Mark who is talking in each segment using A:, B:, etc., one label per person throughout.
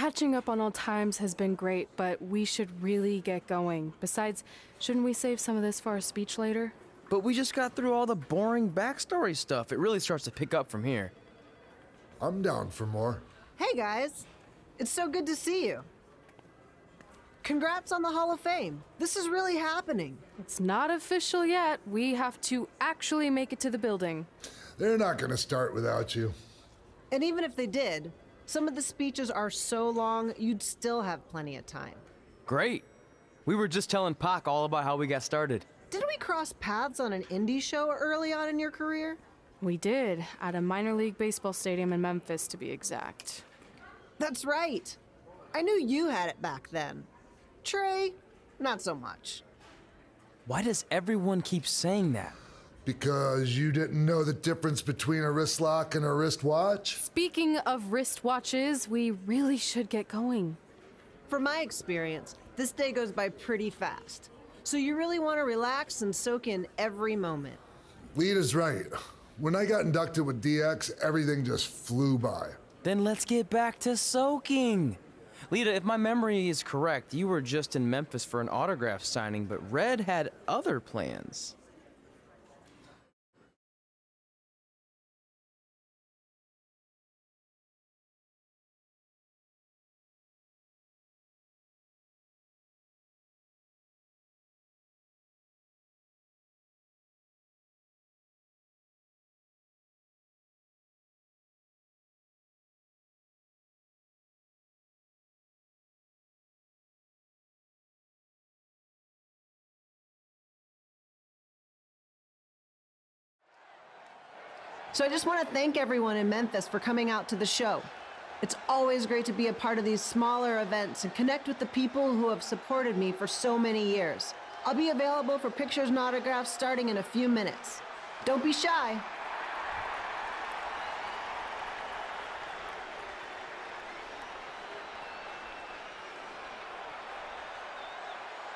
A: Catching up on old times has been great, but we should really get going. Besides, shouldn't we save some of this for our speech later?
B: But we just got through all the boring backstory stuff. It really starts to pick up from here.
C: I'm down for more.
D: Hey guys, it's so good to see you. Congrats on the Hall of Fame. This is really happening.
A: It's not official yet. We have to actually make it to the building.
C: They're not gonna start without you.
D: And even if they did, some of the speeches are so long, you'd still have plenty of time.
B: Great. We were just telling Pac all about how we got started.
D: Didn't we cross paths on an indie show early on in your career?
A: We did, at a minor league baseball stadium in Memphis, to be exact.
D: That's right. I knew you had it back then. Trey, not so much.
B: Why does everyone keep saying that?
C: Because you didn't know the difference between a wrist lock and a wristwatch?
A: Speaking of wristwatches, we really should get going.
D: From my experience, this day goes by pretty fast. So you really want to relax and soak in every moment.
C: Lita's right. When I got inducted with DX, everything just flew by.
B: Then let's get back to soaking. Lita, if my memory is correct, you were just in Memphis for an autograph signing, but Red had other plans.
D: So I just want to thank everyone in Memphis for coming out to the show. It's always great to be a part of these smaller events and connect with the people who have supported me for so many years. I'll be available for pictures and autographs starting in a few minutes. Don't be shy.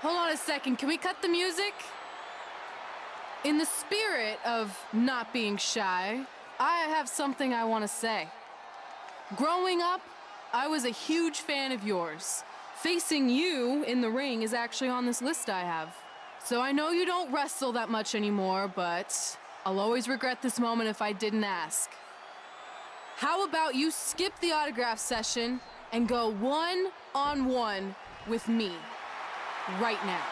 A: Hold on a second, can we cut the music? In the spirit of not being shy, I have something I want to say. Growing up, I was a huge fan of yours. Facing you in the ring is actually on this list I have. So I know you don't wrestle that much anymore, but I'll always regret this moment if I didn't ask. How about you skip the autograph session and go one-on-one with me right now?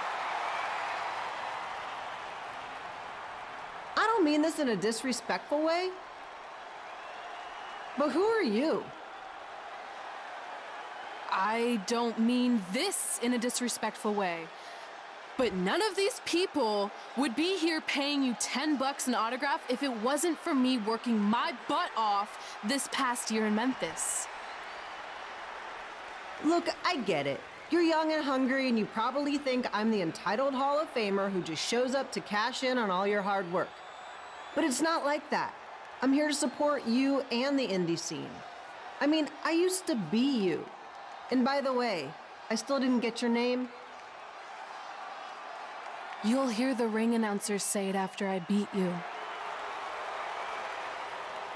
D: I don't mean this in a disrespectful way, but who are you?
A: I don't mean this in a disrespectful way, but none of these people would be here paying you $10 an autograph if it wasn't for me working my butt off this past year in Memphis.
D: Look, I get it. You're young and hungry, and you probably think I'm the entitled Hall of Famer who just shows up to cash in on all your hard work. But it's not like that. I'm here to support you and the indie scene. I mean, I used to be you. And by the way, I still didn't get your name.
A: You'll hear the ring announcers say it after I beat you.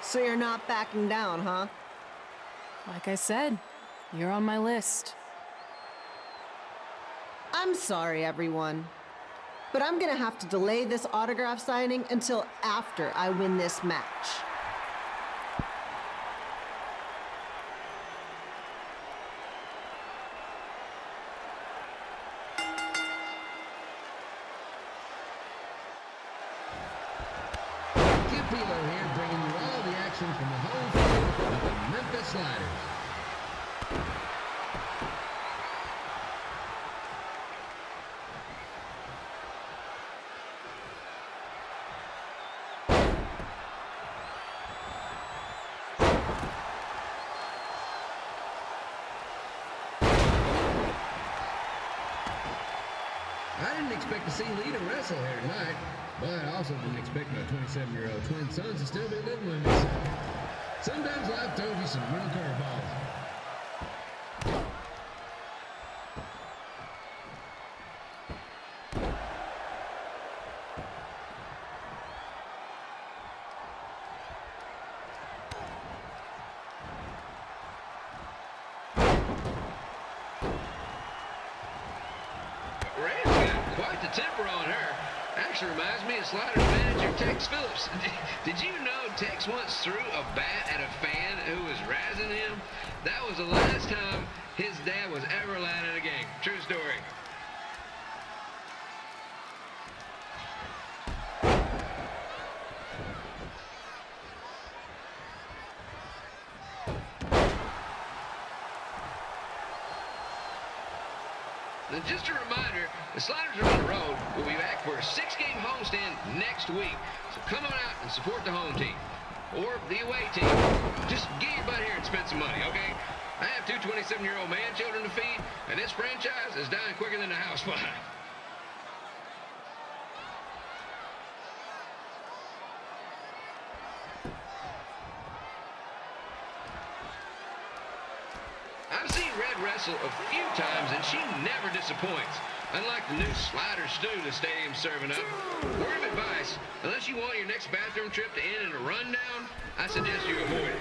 D: So you're not backing down, huh?
A: Like I said, you're on my list.
D: I'm sorry, everyone. But I'm gonna have to delay this autograph signing until after I win this match.
E: Kip Hilo here, bringing you all the action from the home field of the Memphis Sliders. I didn't expect to see Lita wrestle here tonight, but I also didn't expect my 27-year-old twin sons to still be living with me. So sometimes life throws you some real curveballs. actually reminds me of Sliders manager Tex Phillips. Did you know Tex once threw a bat at a fan who was razzing him? That was the last time his dad was ever allowed in a game. True story. And just a reminder, the Sliders are on the road. We'll be back for a 6-game homestand next week. So come on out and support the home team. Or the away team. Just get your butt here and spend some money, okay? I have 2 27-year-old man children to feed, and this franchise is dying quicker than the house fly. I've seen Red wrestle a few times, and she never disappoints. Unlike the new slider stew the stadium's serving up. Word of advice, unless you want your next bathroom trip to end in a rundown, I suggest you avoid it.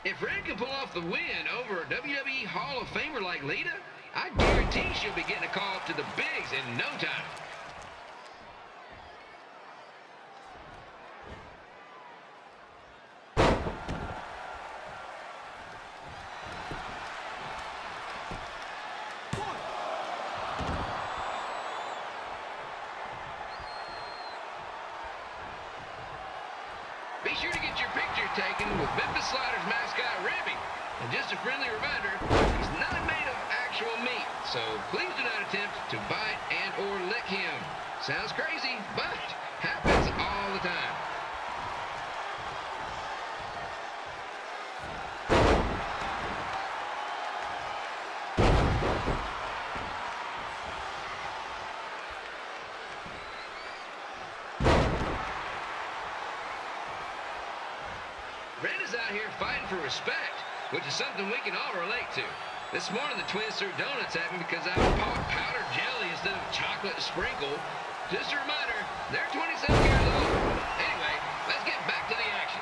E: If Red can pull off the win over a WWE Hall of Famer like Lita, I guarantee she'll be getting a call up to the bigs in no time. Be sure to get your picture taken with Memphis Sliders mascot Ribby. And just a friendly reminder, he's not made of actual meat, so please do not attempt to bite and or lick him. Sounds crazy, but happens all the time. Red is out here fighting for respect, which is something we can all relate to. This morning, the Twins threw donuts at me because I bought powdered jelly instead of chocolate sprinkle. Just a reminder, they're 27 years old. Anyway, let's get back to the action.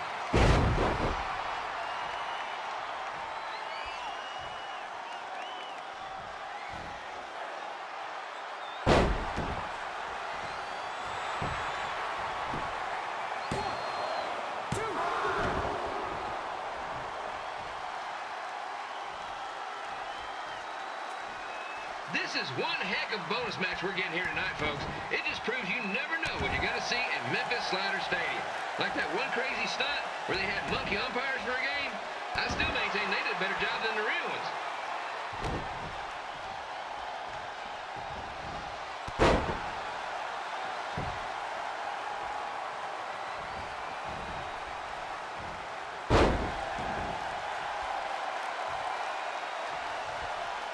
E: This is one heck of a bonus match we're getting here tonight, folks. It just proves you never know what you're going to see at Memphis Sliders Stadium. Like that one crazy stunt where they had monkey umpires for a game. I still maintain they did a better job than the real ones.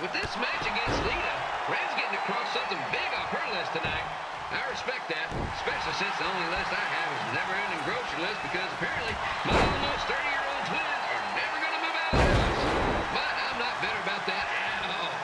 E: With this match against Lita, Red's getting across something big off her list tonight. I respect that, especially since the only list I have is a never-ending grocery list because apparently my almost 30-year-old twins are never going to move out of the house. But I'm not bitter about that at all.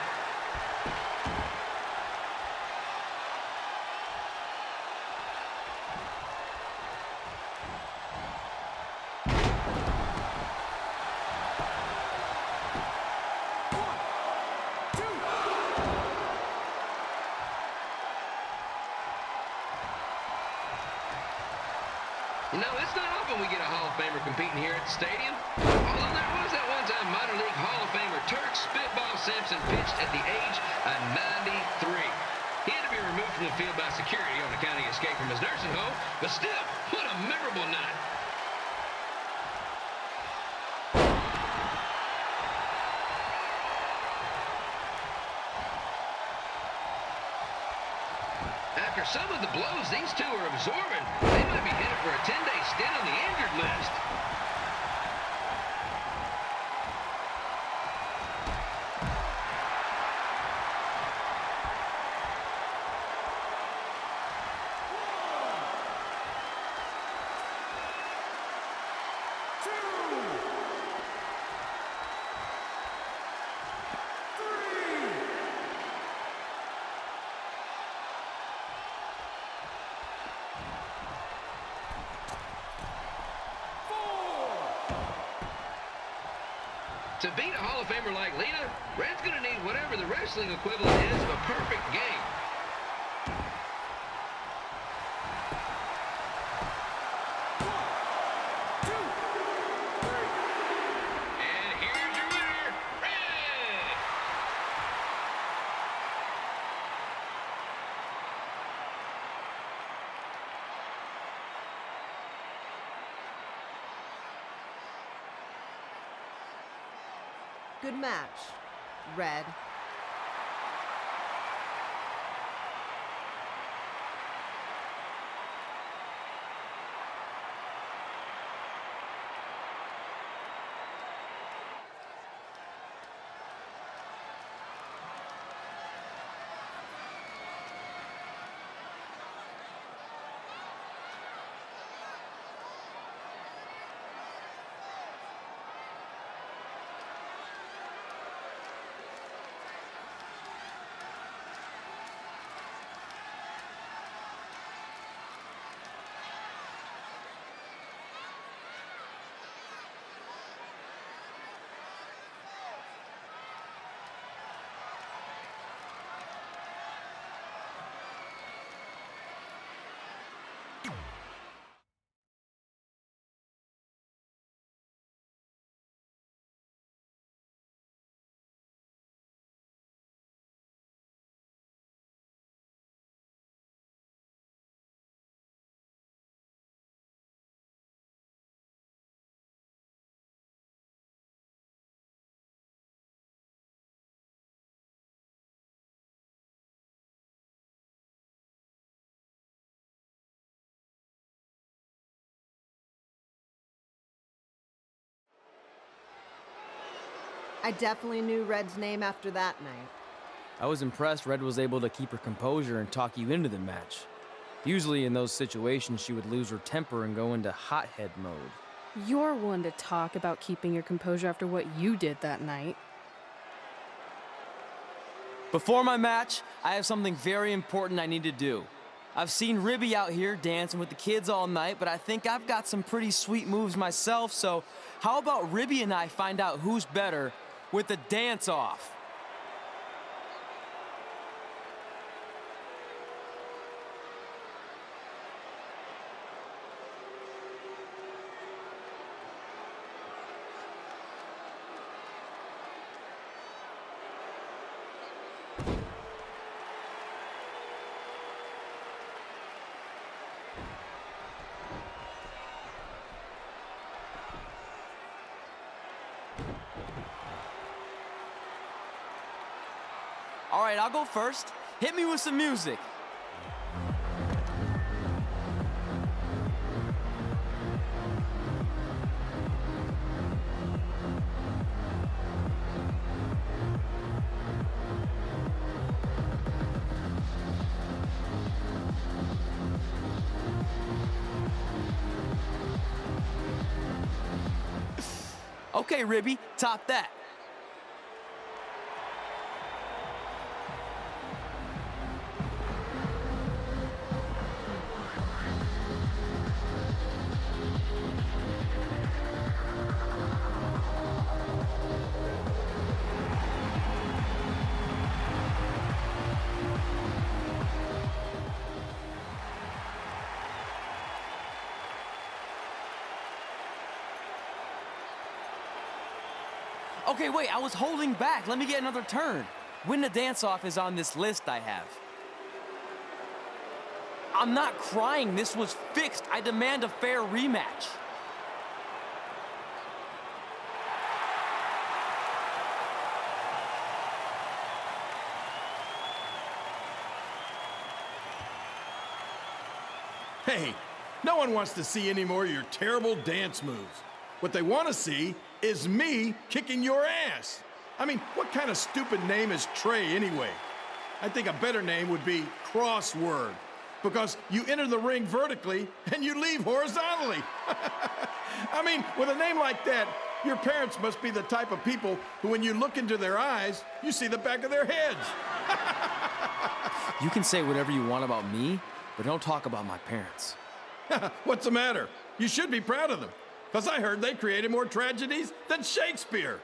E: You know, it's not often we get a Hall of Famer competing here at the stadium. Although there was that one time minor league Hall of Famer Turk Spitball Simpson pitched at the age of 93. He had to be removed from the field by security on account of escape from his nursing home, but still, what a memorable night. After some of the blows these two are absorbing, they might be headed for a 10-day stint on the injured list. To beat a Hall of Famer like Lita, Red's going to need whatever the wrestling equivalent is of a perfect game. And here's your winner, Red!
D: Good match, Red. I definitely knew Red's name after that night.
B: I was impressed Red was able to keep her composure and talk you into the match. Usually in those situations, she would lose her temper and go into hothead mode.
A: You're one to talk about keeping your composure after what you did that night.
B: Before my match, I have something very important I need to do. I've seen Ribby out here dancing with the kids all night, but I think I've got some pretty sweet moves myself, so how about Ribby and I find out who's better with the dance-off? All right, I'll go first. Hit me with some music. Okay, Ribby, top that. Okay, wait, I was holding back. Let me get another turn. Win the dance-off is on this list I have. I'm not crying. This was fixed. I demand a fair rematch.
F: Hey, no one wants to see any more of your terrible dance moves. What they want to see is me kicking your ass. I mean, what kind of stupid name is Trey anyway? I think a better name would be Crossword, because you enter the ring vertically and you leave horizontally. I mean, with a name like that, your parents must be the type of people who, when you look into their eyes, you see the back of their heads.
B: You can say whatever you want about me, but don't talk about my parents.
F: What's the matter? You should be proud of them. Because I heard they created more tragedies than Shakespeare.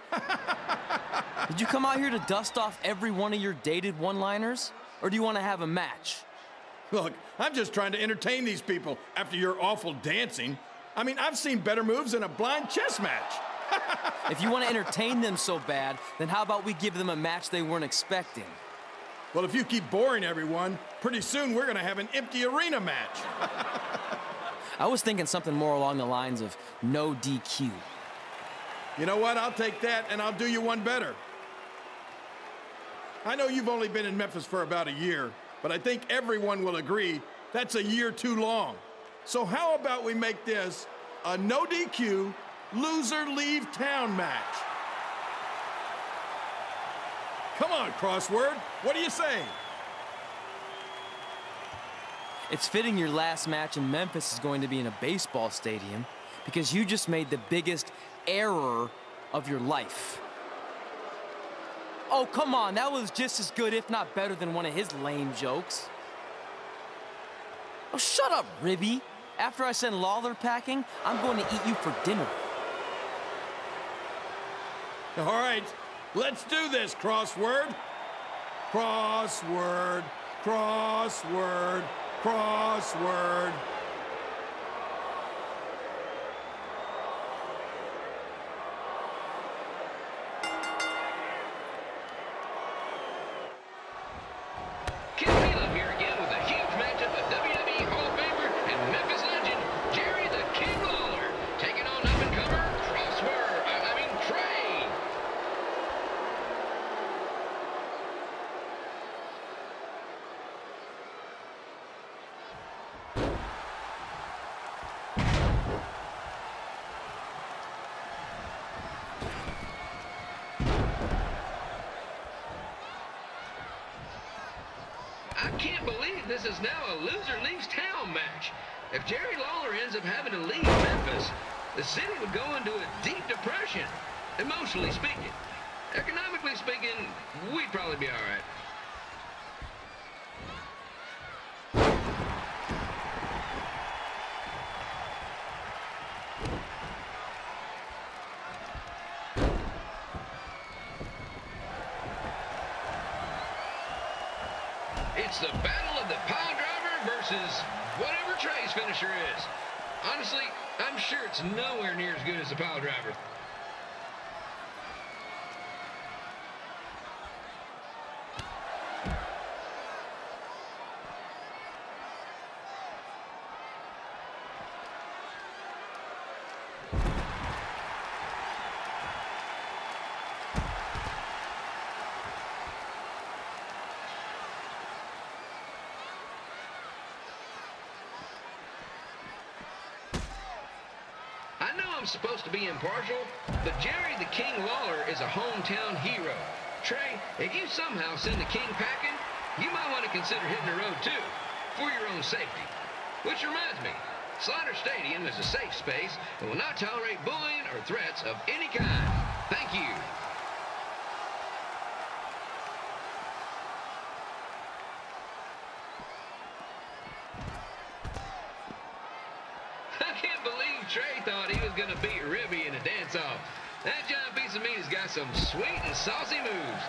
B: Did you come out here to dust off every one of your dated one-liners? Or do you want to have a match?
F: Look, I'm just trying to entertain these people after your awful dancing. I mean, I've seen better moves in a blind chess match.
B: If you want to entertain them so bad, then how about we give them a match they weren't expecting?
F: Well, if you keep boring everyone, pretty soon we're going to have an empty arena match.
B: I was thinking something more along the lines of no DQ.
F: You know what? I'll take that, and I'll do you one better. I know you've only been in Memphis for about a year, but I think everyone will agree that's a year too long. So how about we make this a no DQ, loser leave town match? Come on, Crossword. What do you say?
B: It's fitting your last match in Memphis is going to be in a baseball stadium because you just made the biggest error of your life. Oh, come on, that was just as good, if not better, than one of his lame jokes. Oh, shut up, Ribby. After I send Lawler packing, I'm going to eat you for dinner.
F: All right, let's do this, Crossword. Crossword, crossword, crossword.
E: Ken Wheeler here again with a huge matchup of WWE Hall of Famer and Memphis legend, Jerry the King Lawler, taking on up-and-comer Trey. I can't believe this is now a loser leaves town match. If Jerry Lawler ends up having to leave Memphis, the city would go into a deep depression, emotionally speaking. Economically speaking, we'd probably be all right. It's the battle of the pile driver versus whatever Trey's finisher is. Honestly, I'm sure it's nowhere near as good as the pile driver. I know I'm supposed to be impartial, but Jerry the King Lawler is a hometown hero. Trey, if you somehow send the King packing, you might want to consider hitting the road too, for your own safety. Which reminds me, Slaughter Stadium is a safe space and will not tolerate bullying or threats of any kind. Thank you. I can't believe Trey thought he was going to beat Ribby in a dance-off. That giant piece of meat has got some sweet and saucy moves.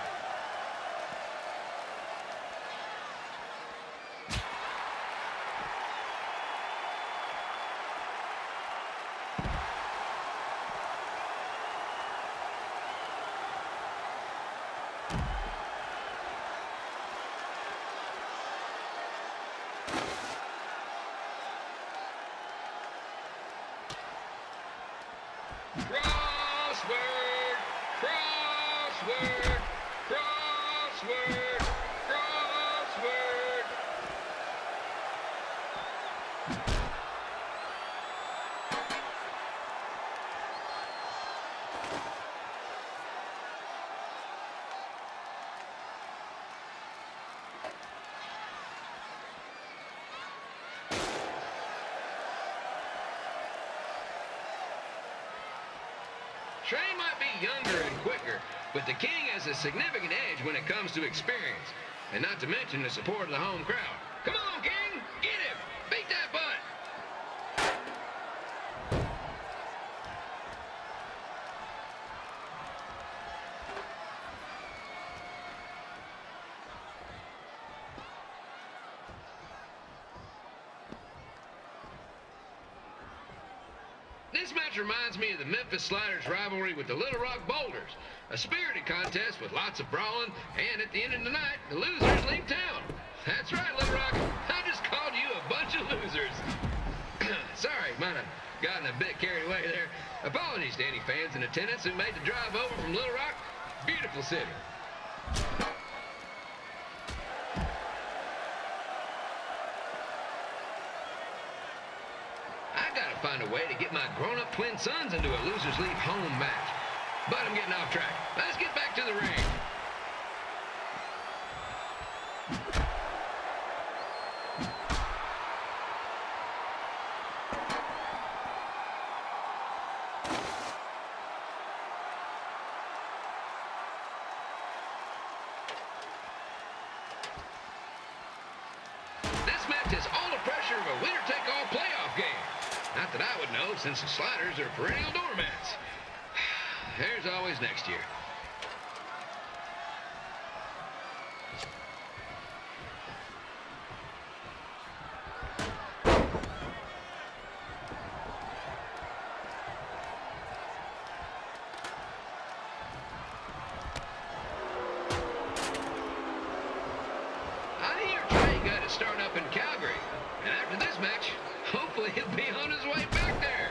E: Crossword, crossword, crossword, crossword. Trey might be younger and quicker, but the King has a significant edge when it comes to experience, and not to mention the support of the home crowd. Come on, King, get him! Beat that butt! This match reminds me of the Memphis Sliders rivalry with the Little Rock Boulders. A spirited contest with lots of brawling, and at the end of the night, the losers leave town. That's right, Little Rock. I just called you a bunch of losers. Sorry, might have gotten a bit carried away there. Apologies to any fans in attendance who made the drive over from Little Rock. Beautiful city. I gotta find a way to get my grown-up twin sons into a losers leave home match. But I'm getting off track. Let's get back to the ring. This match has all the pressure of a winner-take-all playoff game. Not that I would know, since the Sliders are perennial doormats. There's always next year. I hear Trey got his start up in Calgary, and after this match, hopefully he'll be on his way back there.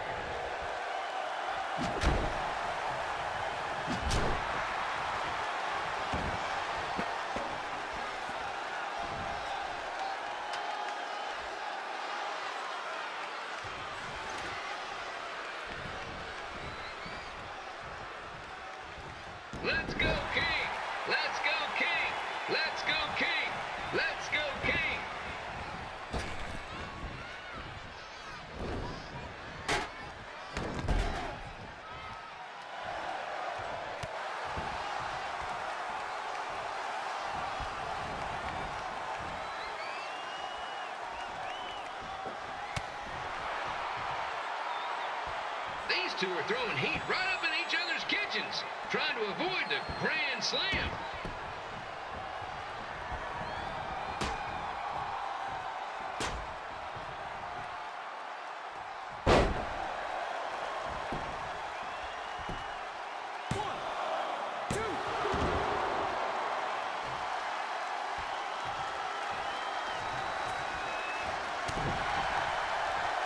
E: Let's go, King! Let's go, King! Let's go, King! Let's go, King! These two are throwing heat right up in each other's kitchens, trying to avoid the Grand Slam.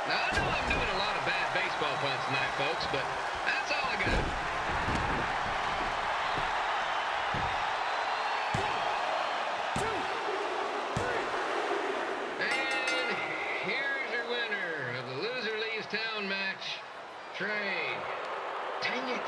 E: Now, I know I'm doing a lot of bad baseball puns tonight, folks, but that's all I got. And here's your winner of the Loser Leaves Town match, Trey. Dang it.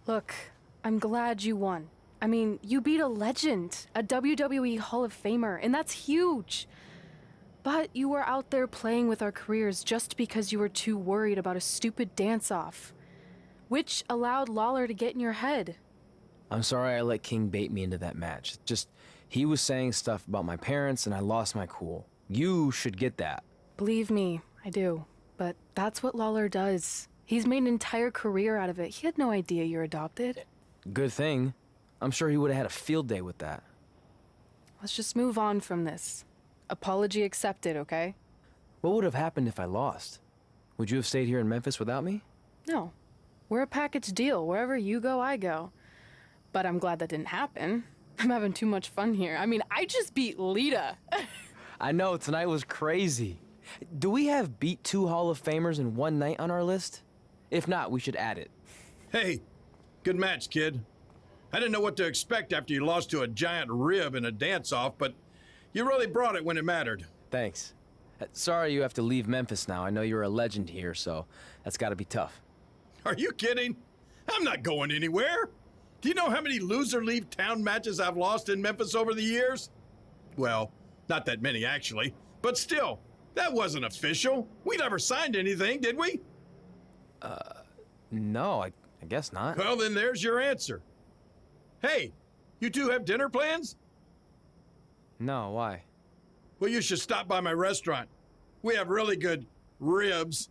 A: Look, I'm glad you won. I mean, you beat a legend, a WWE Hall of Famer, and that's huge. But you were out there playing with our careers just because you were too worried about a stupid dance-off, which allowed Lawler to get in your head.
B: I'm sorry I let King bait me into that match. Just, he was saying stuff about my parents and I lost my cool. You should get that.
A: Believe me, I do. But that's what Lawler does. He's made an entire career out of it. He had no idea you're adopted.
B: Good thing. I'm sure he would have had a field day with that.
A: Let's just move on from this. Apology accepted, okay?
B: What would have happened if I lost? Would you have stayed here in Memphis without me?
A: No. We're a package deal. Wherever you go, I go. But I'm glad that didn't happen. I'm having too much fun here. I mean, I just beat Lita.
B: I know, tonight was crazy. Do we have beat 2 Hall of Famers in one night on our list? If not, we should add it.
F: Hey, good match, kid. I didn't know what to expect after you lost to a giant rib in a dance-off, but you really brought it when it mattered.
B: Thanks. Sorry you have to leave Memphis now. I know you're a legend here, so that's gotta be tough.
F: Are you kidding? I'm not going anywhere. Do you know how many loser leave town matches I've lost in Memphis over the years? Well, not that many actually, but still, that wasn't official. We never signed anything, did we?
B: No, I guess not.
F: Well, then there's your answer. Hey, you two have dinner plans?
B: No, why?
F: Well, you should stop by my restaurant. We have really good ribs.